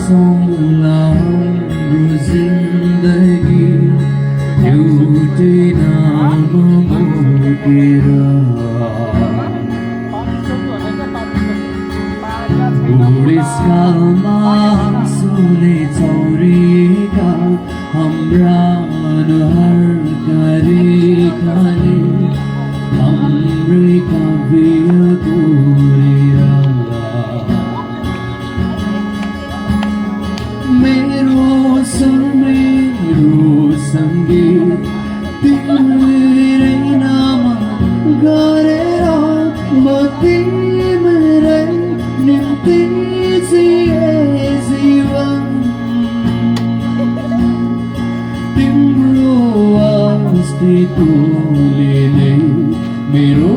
सोला हाम्रो जिन्दगी एउटै नाम बोकेर बुढेसकालमा आँसुले चौरिएका हाम्रा अनुहारका रेखाले हाम्रै काव्य कोरेर मेरो सुर मेरो सङ्गीत तिम्रै नाम गरेर म तिम्रै निम्ति जिए जीवन तिम्रो अस्तित्वले नै मेरो